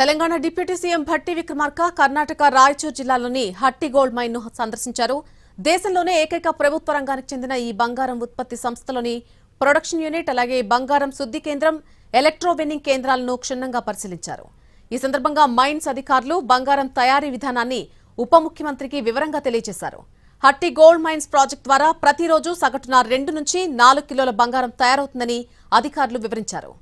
Telangana deputy CM Bhatti Vikramarka Karnataka Raichur జిల్లాలోని Hatti gold mine ను సందర్శించారు. దేశంలోనే ఏకైక ప్రభుత్వ రంగానికి చెందిన ఈ బంగారం ఉత్పత్తి సంస్థలోని ప్రొడక్షన్ యూనిట్ అలాగే బంగారం శుద్ధి కేంద్రం, ఎలక్ట్రో వెన్నింగ్ కేంద్రాలను క్షుణ్ణంగా పరిశీలించారు. ఈ సందర్భంగా మైన్స్ అధికారులు బంగారం తయారీ విధానాన్ని ఉప ముఖ్యమంత్రికి వివరంగా తెలియజేశారు. హట్టి గోల్డ్ మైన్స్ ప్రాజెక్టు ద్వారా ప్రతిరోజు సగటున 2 నుంచి 4 కిలోల బంగారం తయారవుతుందని అధికారులు వివరించారు.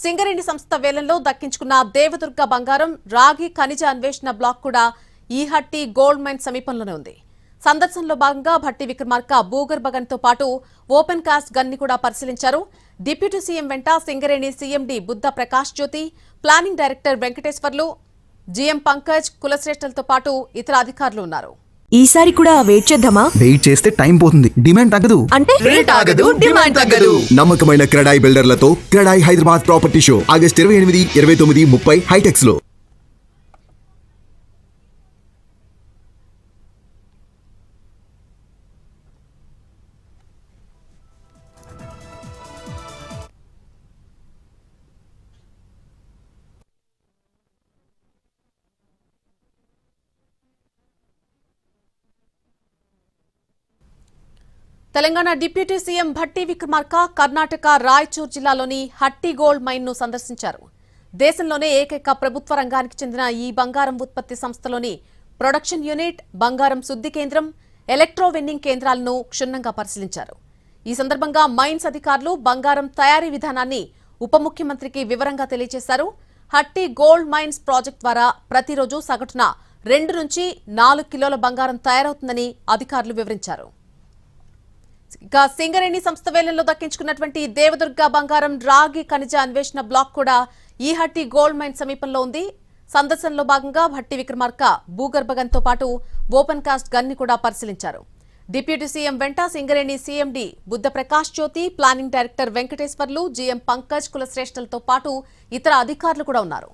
సింగరేణి సంస్థ వేలంలో దక్కించుకున్న దేవదుర్గ బంగారం రాగి ఖనిజ అన్వేషణ బ్లాక్ కూడా ఈ హట్టి గోల్డ్ మైన్ సమీపంలోనే ఉంది. సందర్శనలో భాగంగా భట్టి విక్రమార్క భూగర్భ గన్తో పాటు ఓపెన్ కాస్ట్ గన్ ని కూడా పరిశీలించారు. డిప్యూటీ సీఎం వెంట Singareni CMD Buddha Prakash Jyoti, planning director Venkateswarlu, GM Pankaj, కులశ్రేష్ఠలతో పాటు ఇతర అధికారులు ఉన్నారు. ఈసారి కూడా వెయిట్ చేద్దామా? వెయిట్ చేస్తే టైం పోతుంది, డిమాండ్ తగ్గదు. అంటే రేట్ ఆగదు, డిమాండ్ తగ్గదు. నమ్మకమైన క్రెడాయి బిల్డర్లతో CREDAI Hyderabad property show August 28, 29, 30 HITEX లో. తెలంగాణ డిప్యూటీ సీఎం భట్టి విక్రమార్క కర్ణాటక రాయచూర్ జిల్లాలోని హట్టి గోల్డ్ మైన్ ను సందర్శించారు. దేశంలోనే ఏకైక ప్రభుత్వ రంగానికి చెందిన ఈ బంగారం ఉత్పత్తి సంస్థలోని ప్రొడక్షన్ యూనిట్, బంగారం శుద్ధి కేంద్రం, ఎలక్ట్రో వెన్నింగ్ కేంద్రాలను క్షుణ్ణంగా పరిశీలించారు. ఈ సందర్భంగా మైన్స్ అధికారులు బంగారం తయారీ విధానాన్ని ఉప ముఖ్యమంత్రికి వివరంగా తెలియజేశారు. హట్టి గోల్డ్ మైన్స్ ప్రాజెక్టు ద్వారా ప్రతిరోజు సగటున 2 నుంచి 4 కిలోల బంగారం తయారవుతుందని అధికారులు వివరించారు. ఇక సింగరేణి సంస్థ వేలంలో దక్కించుకున్నటువంటి దేవదుర్గ బంగారం రాగి ఖనిజ అన్వేషణ బ్లాక్ కూడా ఈ హట్టి గోల్డ్ మైన్ సమీపంలో ఉంది. సందర్శనలో భాగంగా భట్టి విక్రమార్క భూగర్భ గన్తో పాటు ఓపెన్ కాస్ట్ గన్ ని కూడా పరిశీలించారు. డిప్యూటీ సీఎం వెంట Singareni CMD Buddha Prakash Jyoti, planning director Venkateswarlu, GM Pankaj, కులశ్రేష్ఠలతో పాటు ఇతర అధికారులు కూడా ఉన్నారు.